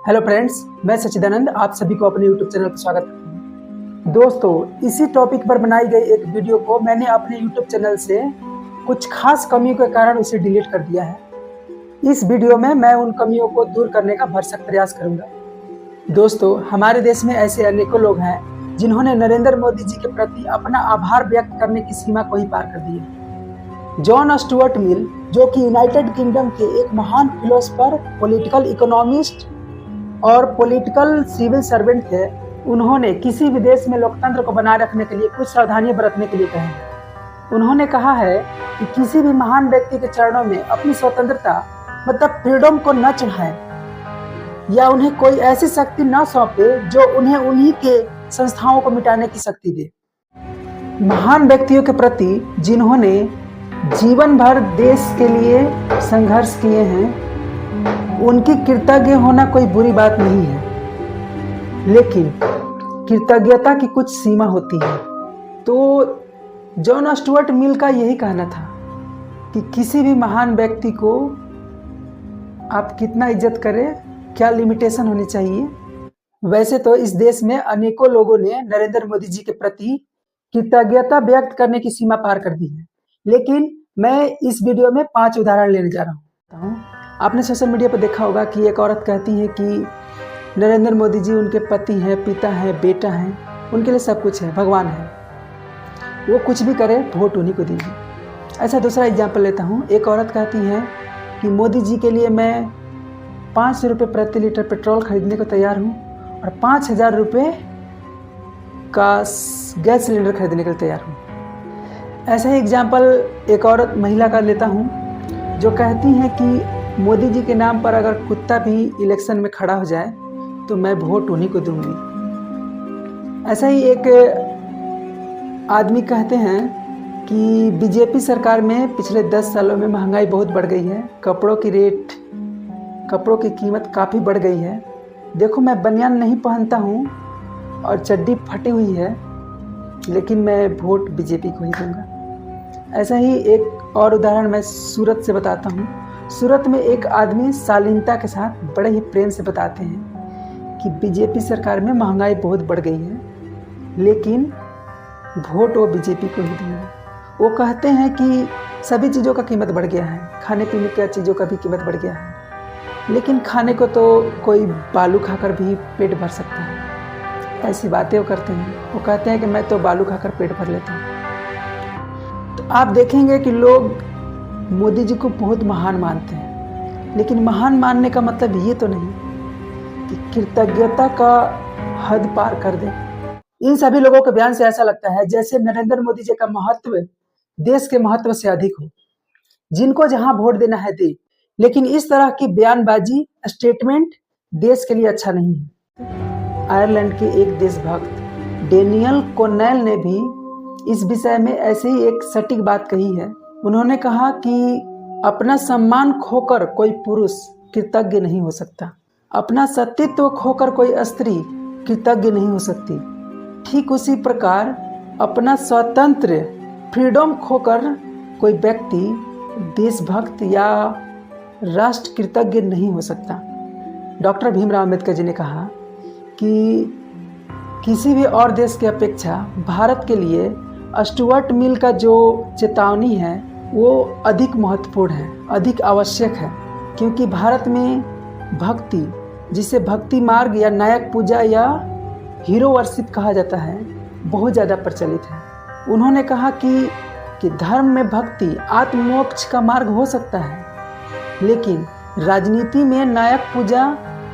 Hello friends, मैं सचिदानंद आप सभी को अपने यूट्यूब चैनल पर स्वागत करता हूँ। दोस्तों, इसी टॉपिक पर बनाई गई एक वीडियो को मैंने अपने यूट्यूब चैनल से कुछ खास कमियों के कारण उसे डिलीट कर दिया है। इस वीडियो में मैं उन कमियों को दूर करने का भरसक प्रयास करूंगा। दोस्तों, हमारे देश में ऐसे अनेकों लोग हैं जिन्होंने नरेंद्र मोदी जी के प्रति अपना आभार व्यक्त करने की सीमा को ही पार कर दी है। जॉन स्टुअर्ट मिल, जो कि यूनाइटेड किंगडम के एक महान फिलोसोफर, पॉलिटिकल इकोनॉमिस्ट और पॉलिटिकल सिविल सर्वेंट थे, उन्होंने किसी भी देश में लोकतंत्र को बनाए रखने के लिए कुछ सावधानियां बरतने के लिए कहे हैं। उन्होंने कहा है कि किसी भी महान व्यक्ति के चरणों में अपनी स्वतंत्रता मतलब फ्रीडम को न चढ़ाएं या उन्हें कोई ऐसी शक्ति न सौंपे जो उन्हें उन्हीं के संस्थाओं को मिटाने की शक्ति दे। महान व्यक्तियों के प्रति जिन्होंने जीवन भर देश के लिए संघर्ष किए हैं, उनकी कृतज्ञ होना कोई बुरी बात नहीं है, लेकिन कृतज्ञता की कुछ सीमा होती है। तो जॉन स्टुअर्ट मिल का यही कहना था कि किसी भी महान व्यक्ति को आप कितना इज्जत करें, क्या लिमिटेशन होनी चाहिए। वैसे तो इस देश में अनेकों लोगों ने नरेंद्र मोदी जी के प्रति कृतज्ञता व्यक्त करने की सीमा पार कर दी है, लेकिन मैं इस वीडियो में 5 उदाहरण लेने जा रहा हूँ। आपने सोशल मीडिया पर देखा होगा कि एक औरत कहती है कि नरेंद्र मोदी जी उनके पति हैं, पिता हैं, बेटा हैं, उनके लिए सब कुछ है, भगवान है, वो कुछ भी करे वोट उन्हीं को दीजिए। ऐसा दूसरा एग्जाम्पल लेता हूँ। एक औरत कहती है कि मोदी जी के लिए मैं 500 रुपये प्रति लीटर पेट्रोल खरीदने को तैयार हूँ और 5000 रुपये का गैस सिलेंडर खरीदने के लिए तैयार हूँ। ऐसा ही एग्जाम्पल एक औरत महिला का लेता हूँ जो कहती है कि मोदी जी के नाम पर अगर कुत्ता भी इलेक्शन में खड़ा हो जाए तो मैं वोट उन्हीं को दूंगी। ऐसा ही एक आदमी कहते हैं कि बीजेपी सरकार में पिछले 10 सालों में महंगाई बहुत बढ़ गई है, कपड़ों की कीमत काफ़ी बढ़ गई है। देखो, मैं बनियान नहीं पहनता हूँ और चड्डी फटी हुई है, लेकिन मैं वोट बीजेपी को ही दूंगा। ऐसा ही एक और उदाहरण मैं सूरत से बताता हूँ। सूरत में एक आदमी शालीनता के साथ बड़े ही प्रेम से बताते हैं कि बीजेपी सरकार में महंगाई बहुत बढ़ गई है, लेकिन वोट वो बीजेपी को ही देंगे। वो कहते हैं कि सभी चीज़ों का कीमत बढ़ गया है, खाने पीने की चीज़ों का भी कीमत बढ़ गया है, लेकिन खाने को तो कोई बालू खाकर भी पेट भर सकता है। ऐसी बातें वो करते हैं। वो कहते हैं कि मैं तो बालू खाकर पेट भर लेता हूँ। तो आप देखेंगे कि लोग मोदी जी को बहुत महान मानते हैं, लेकिन महान मानने का मतलब ये तो नहीं कि कृतज्ञता का हद पार कर दे। इन सभी लोगों के बयान से ऐसा लगता है जैसे नरेंद्र मोदी जी का महत्व देश के महत्व से अधिक हो। जिनको जहां वोट देना है दे, लेकिन इस तरह की बयानबाजी, स्टेटमेंट देश के लिए अच्छा नहीं है। आयरलैंड के एक देशभक्त डेनियल कोनेल ने भी इस विषय में ऐसे ही एक सटीक बात कही है। उन्होंने कहा कि अपना सम्मान खोकर कोई पुरुष कृतज्ञ नहीं हो सकता, अपना सतीत्व खोकर कोई स्त्री कृतज्ञ नहीं हो सकती। ठीक उसी प्रकार अपना स्वतंत्र फ्रीडम खोकर कोई व्यक्ति देशभक्त या राष्ट्र कृतज्ञ नहीं हो सकता। डॉक्टर भीमराव अंबेडकर जी ने कहा कि किसी भी और देश की अपेक्षा भारत के लिए स्टुअर्ट मिल का जो चेतावनी है वो अधिक महत्वपूर्ण है, अधिक आवश्यक है, क्योंकि भारत में भक्ति, जिसे भक्ति मार्ग या नायक पूजा या हीरो वर्शिप कहा जाता है, बहुत ज़्यादा प्रचलित है। उन्होंने कहा कि धर्म में भक्ति आत्ममोक्ष का मार्ग हो सकता है, लेकिन राजनीति में नायक पूजा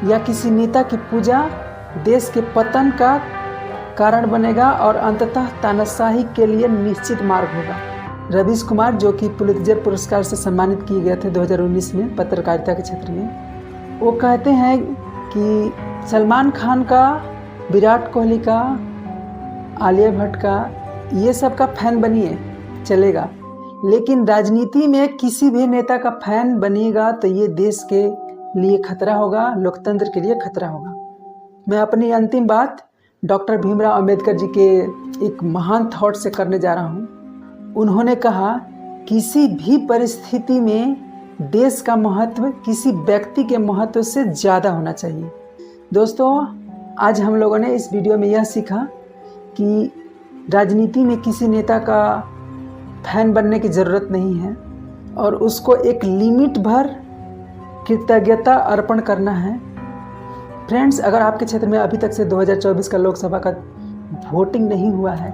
या किसी नेता की पूजा देश के पतन का कारण बनेगा और अंततः तानाशाही के लिए निश्चित मार्ग होगा। रवीश कुमार, जो कि पुलित्जर पुरस्कार से सम्मानित किए गए थे 2019 में पत्रकारिता के क्षेत्र में, वो कहते हैं कि सलमान खान का, विराट कोहली का, आलिया भट्ट का, ये सब का फैन बनिए चलेगा, लेकिन राजनीति में किसी भी नेता का फैन बनिएगा तो ये देश के लिए खतरा होगा, लोकतंत्र के लिए खतरा होगा। मैं अपनी अंतिम बात डॉक्टर भीमराव अंबेडकर जी के एक महान थॉट से करने जा रहा हूँ। उन्होंने कहा, किसी भी परिस्थिति में देश का महत्व किसी व्यक्ति के महत्व से ज़्यादा होना चाहिए। दोस्तों, आज हम लोगों ने इस वीडियो में यह सीखा कि राजनीति में किसी नेता का फैन बनने की ज़रूरत नहीं है और उसको एक लिमिट भर कृतज्ञता अर्पण करना है। फ्रेंड्स, अगर आपके क्षेत्र में अभी तक से 2024 का लोकसभा का वोटिंग नहीं हुआ है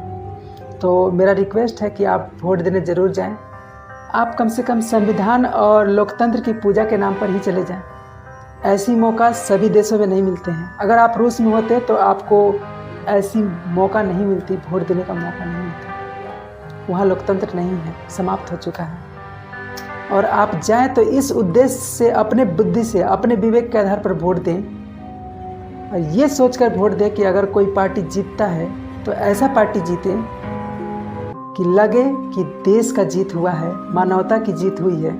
तो मेरा रिक्वेस्ट है कि आप वोट देने ज़रूर जाएं। आप कम से कम संविधान और लोकतंत्र की पूजा के नाम पर ही चले जाएं। ऐसी मौका सभी देशों में नहीं मिलते हैं। अगर आप रूस में होते तो आपको ऐसी मौका नहीं मिलती, वोट देने का मौका नहीं मिलता। वहाँ लोकतंत्र नहीं है, समाप्त हो चुका है। और आप जाएं तो इस उद्देश्य से, अपने बुद्धि से, अपने विवेक के आधार पर वोट दें और ये सोचकर वोट दें कि अगर कोई पार्टी जीतता है तो ऐसा पार्टी जीते कि लगे कि देश का जीत हुआ है, मानवता की जीत हुई है,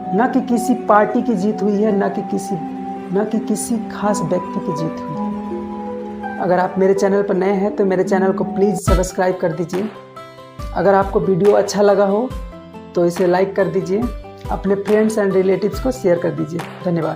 न कि किसी पार्टी की जीत हुई है, न कि किसी खास व्यक्ति की जीत हुई है। अगर आप मेरे चैनल पर नए हैं तो मेरे चैनल को प्लीज़ सब्सक्राइब कर दीजिए। अगर आपको वीडियो अच्छा लगा हो तो इसे लाइक कर दीजिए, अपने फ्रेंड्स एंड रिलेटिव्स को शेयर कर दीजिए। धन्यवाद।